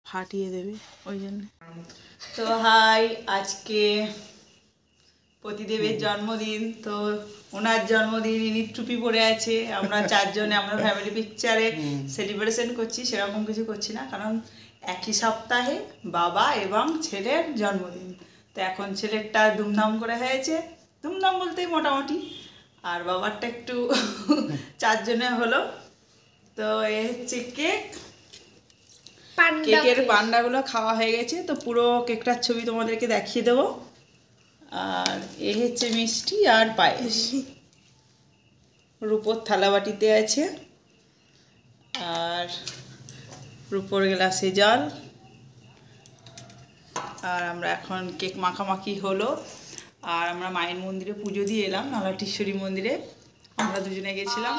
ফাটিয়ে দেবে ওই জন্য। তো হাই, আজকে প্রতিদেবের জন্মদিন। তো ওনার জন্মদিন, ইনি টুপি পরে আছে, আমরা চারজনে আমরা ফ্যামিলি পিকচারে সেলিব্রেশন করছি। সেরকম কিছু করছি না, কারণ একই সপ্তাহে বাবা এবং ছেলের জন্মদিন। তো এখন ছেলেরটা ধুমধাম করে হয়েছে, ধুমধাম বলতেই মোটামুটি, আর বাবারটা একটু চারজনে হলো। তো এ হচ্ছে কেক, কেকের পান্ডাগুলো খাওয়া হয়ে গেছে। তো পুরো কেকটার ছবি তোমাদেরকে দেখিয়ে দেবো। আর এ হচ্ছে মিষ্টি আর পায়েস, রূপোর থালাবাটিতে আছে, আর রূপোর গ্লাসে জল। আর আমরা এখন কেক মাখামাখি হলো, আর আমরা মায়ের মন্দিরে পুজো দিয়ে এলাম, নলাটেশ্বরী মন্দিরে আমরা দুজনে গেছিলাম।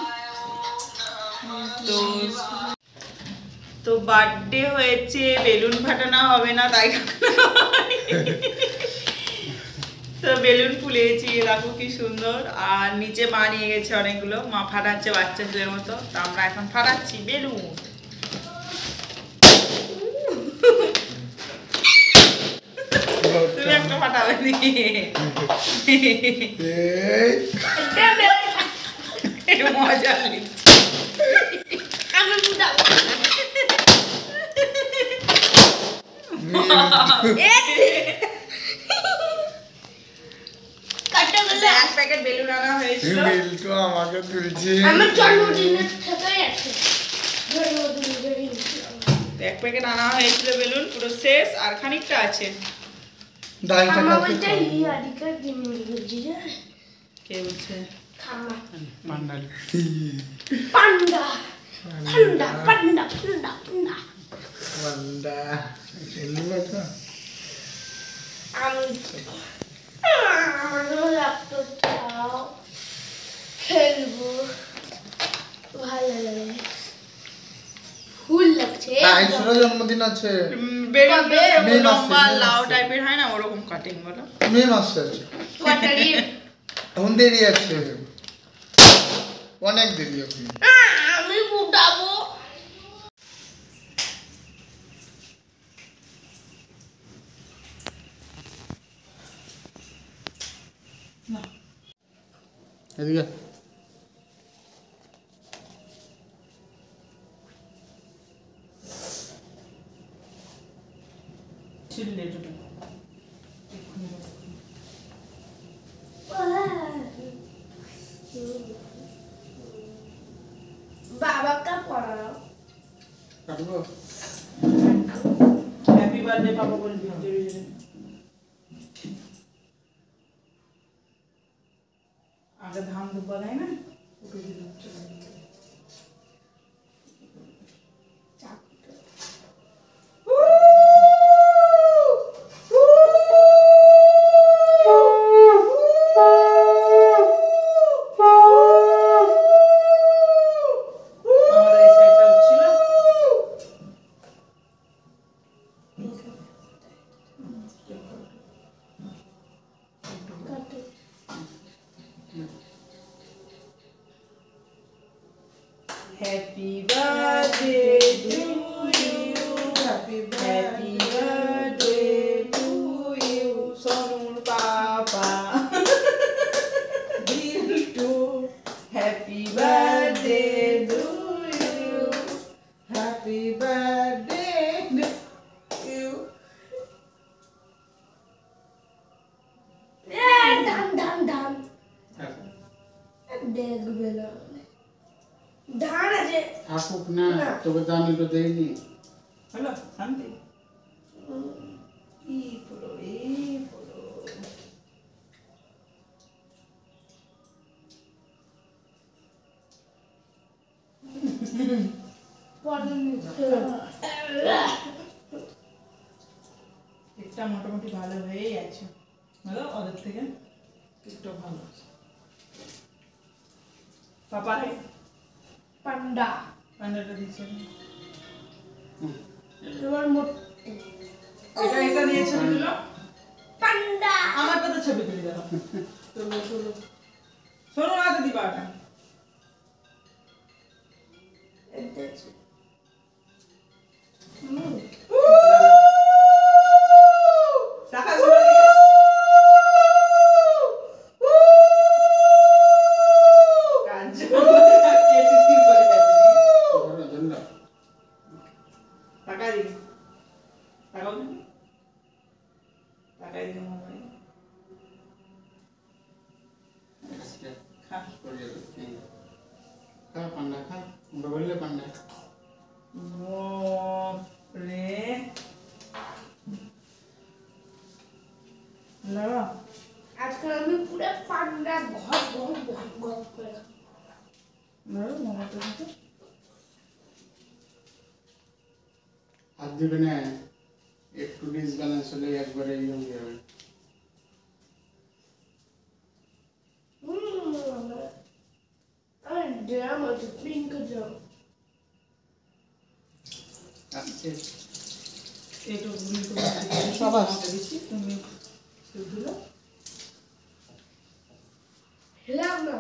তো বার্থডে হয়েছে, বেলুন ফাটানো হবে না তাই তো বেলুন ফুলিয়েছি, দেখো কি সুন্দর। আর নিচে মা নিয়ে গেছে অনেকগুলো, মা ফাটাচ্ছে বাচ্চা ছেলের মতো। তো আমরা এখন ফাটাচ্ছি বেলুন। তুমি একটা ফাটাবে মজা এক প্যাকেট বেলুন আনা হয়েছিল, আমাকে তুলছে, এক প্যাকেট আনা হয়েছিল বেলুন, পুরো শেষ, আর খানিকটা আছে। কে বলছে? খেলবো, ভালো লাগে, ফুল লাগছে। জন্মদিন আছে, লম্বা লাউ টাইপের হয় না, ওরকম কাটিং বলো। মে মাসে আছে, এখন দেরি আছে, অনেক দেরি আছে। আমি ফুটাবো। এদিকে বাবাকে পড়াও, কাটবো। হ্যাপি বার্থডে পাপা বলবি জোরে জোরে। আগে ধান দুব্বা দেয় না, ওকে দিতে হচ্ছে। Happy birthday to you, happy birthday to you, Sonur Papa. Diltu, happy birthday to you, happy birthday to you. ধান ধান ধান দেখবে না, ধান আছে আসুক না, তোকে জানি তো দেয়নি। হ্যালো শান্তি, এই পুরো একটা মোটামুটি ভালো হয়েই আছে, ভালো ওদের থেকে একটু ভালো আছে। পাপা পান্ডা পান্ডাটা দিচ্ছে, তোমার মোটে এটা দিয়ে ছবি তুলো, পান্ডা আমারটা তো ছবি তুলে দাও। তোলো তোলো, শোনো না তো দিবাটা। এটা তাকাও তুমি, তাকাই দিকে মোবাইল খা। খা পান্ডা খা, বললে পান্ডা। রে লাগা আজকে আমি পুরো পান্ডা ঘর ঘর ঘর ঘর করে লাগা মোবাইলটা দিতে। হাত দিবে না, একটু ডিসব্যালেন্স হলে একবারে ইয়ে হয়ে যাবে। আর ড্রাম আছে পিঙ্ক ড্রাম আজকে এইটুকু গুলি করে দিয়ে সব আছে। আমাকে দিচ্ছি, তুমি সেগুলো হেলাম না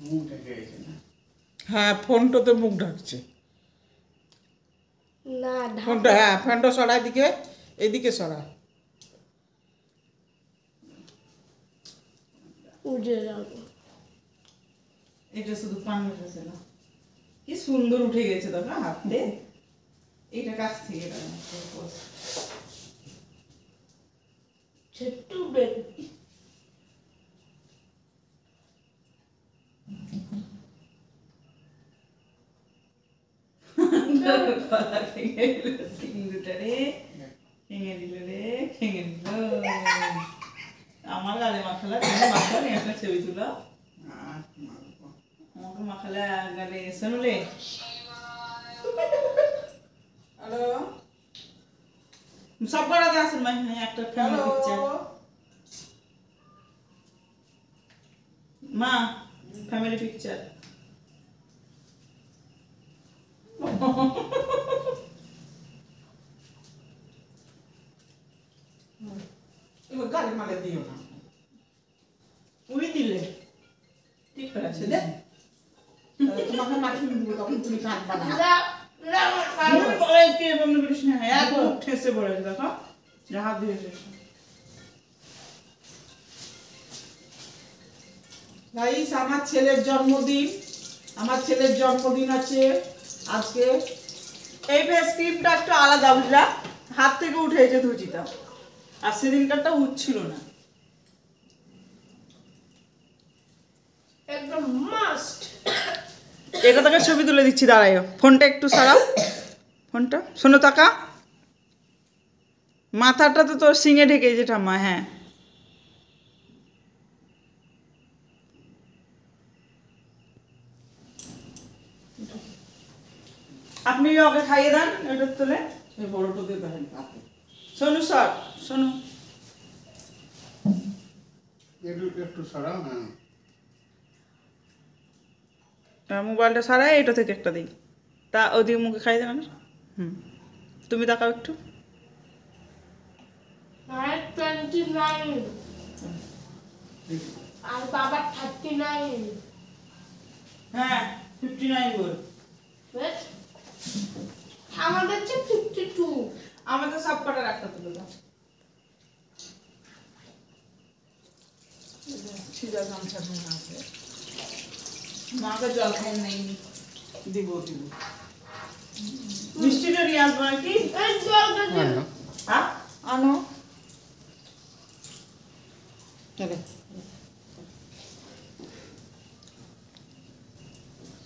মুখ ঢেকে গেছে না। হ্যাঁ ফোনটাতে মুখ ঢাকছে। না ফোনটা হ্যাঁ ফোনটা সরাই দিকে, এদিকে সরা। উঠে যাবো এটা শুধু পান উঠেছে না, কি সুন্দর উঠে গেছে দেখো হাতে। এইটা কাছ থেকে ছোট্ট বেবি সিংদুটা রে খেঙে দিল রে, খেঙে দিল। আমার গালে মাখালা, তুমি মাখালে একটা ছবি তুলো আমাকে মাখালে গালে শুনলে। হ্যালো সব করাতে আসেন ভাই, একটা ফ্যামিলি পিকচার। মা ফ্যামিলি পিকচার। এবার গালে মালে দিও না। উড়ি দিলে ঠিক করে আছে দেখ। তাহলে তোমাকে মাখিয়ে দিব, তখন তুমি কাঁদবা না। কে বন্ধু করিস না, এক মুখ ঠেসে পড়েছে দেখো, হাত দিয়ে এসেছে। গাইস আমার ছেলের জন্মদিন, আমার ছেলের জন্মদিন আছে আজকে। এই ফেস ক্রিমটা একটু আলাদা বুঝলা, হাত থেকে উঠেছে ধুচিটা, আর সেদিনকারটা উঠছিল না। একদম মাস্ট এটা তোকে ছবি তুলে দিচ্ছি, দাঁড়াও ফোনটা একটু সারাও, ফোনটা শোনো তাকা। মাথাটা তো তোর সিঙে ঢেকেছে ঠাম্মা। হ্যাঁ আপনি ওকে খাইয়ে দেন এটার তোলে। এই বড়টা দিয়ে দেখেন হাতে। শোনো সর শোনো, একটু একটু সরাও না। মোবাইলটা সারাই এটা থেকে একটা দিই, তা ওদিকে মুখে খাইয়ে দেন। হুম তুমি তাকাও একটু। 29 আর বাবার 39 হ্যাঁ 59 বল। আমাদের হচ্ছে 52 আমাদের সব কটার একটা তুলে দাও। ছিজা গামছা নিয়ে আসে। মাকে জল খাই নেই, দিব দিব। মিষ্টিটা নিয়ে আসবো নাকি? এই জলটা দে। আনো। হ্যাঁ আনো। চলে।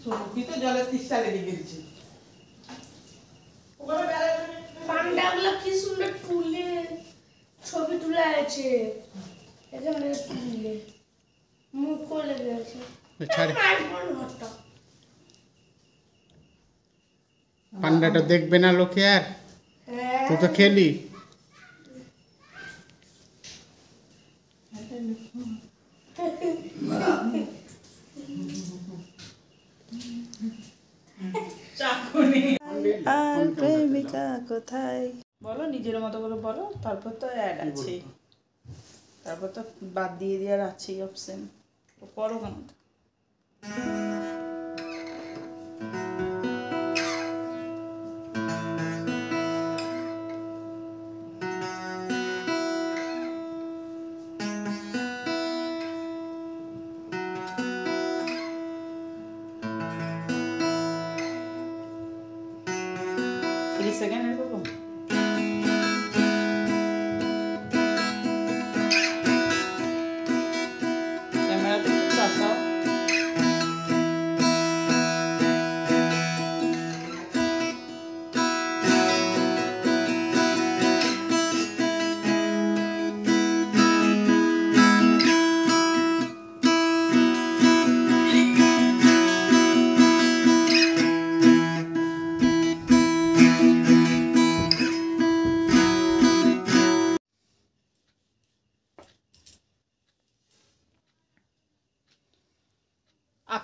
সবজি তো জলের তিস্তা লেগে গেছে। ওখানে বেড়ায় পান্ডাগুলো কি সুন্দর তুলে ছবি তুলে আছে, এখানে তুলে মুখও লেগে আছে। ছাড়ে। আইফোন ঘরটা পান্ডাটা দেখবে না লোকে আর, হ্যাঁ তুই তো খেলি। চাকুনি। আর প্রেমিকা কোথায় বলো, নিজের মতো করে বলো, তারপর তো অ্যাড আছে, তারপর তো বাদ দিয়ে দেওয়ার আছেই অপশন, পড়ো কেন? সেকেন্ড এরকম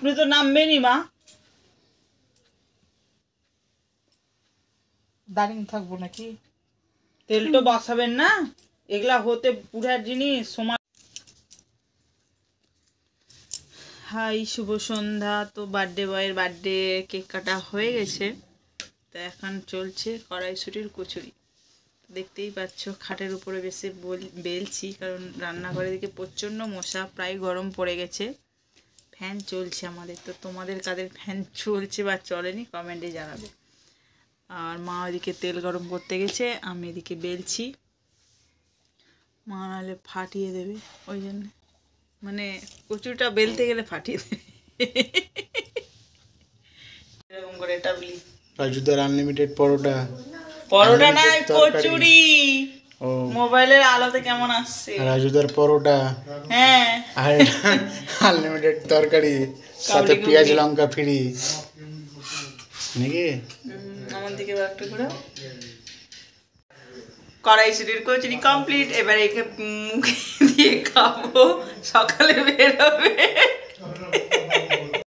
আপনি তো নামবেনই মা। দাঁড়িয়ে থাকবো নাকি? তেলটা বসাবেন না, এগুলা হতে পুরার জিনিস সময়। হাই, শুভ সন্ধ্যা। তো বার্থডে বয়ের বার্থডে কেক কাটা হয়ে গেছে, তো এখন চলছে কড়াইশুটির কচুরি। দেখতেই পাচ্ছ খাটের উপরে বেশি বেলছি, কারণ রান্নাঘরের দিকে প্রচণ্ড মশা, প্রায় গরম পড়ে গেছে। ফ্যান চলছে আমাদের, তো তোমাদের কাদের ফ্যান চলছে বা চলেনি কমেন্টে জানাবে। আর মা ওইদিকে তেল গরম করতে গেছে, আমি এদিকে বেলছি। মা নাহলে ফাটিয়ে দেবে, ওই জন্য মানে কচুরিটা বেলতে গেলে ফাটিয়ে দেবে। এরকম করে টাবলি রাজুদার আনলিমিটেড পরোটা। পরোটা নাই, unlimited তরকারি। কচুরি। ও, মোবাইলের আলোতে কেমন আসছে? রাজুদার পরোটা হ্যাঁ, আর আনলিমিটেড তরকারি, সাথে কাবলি পেঁয়াজ গুবলি। লঙ্কা ফ্রি নাকি? আমার দিকে একটা করে কড়াইশুটির কচুরি কমপ্লিট। এবার একে মুখে দিয়ে খাবো, সকালে বেরোবে।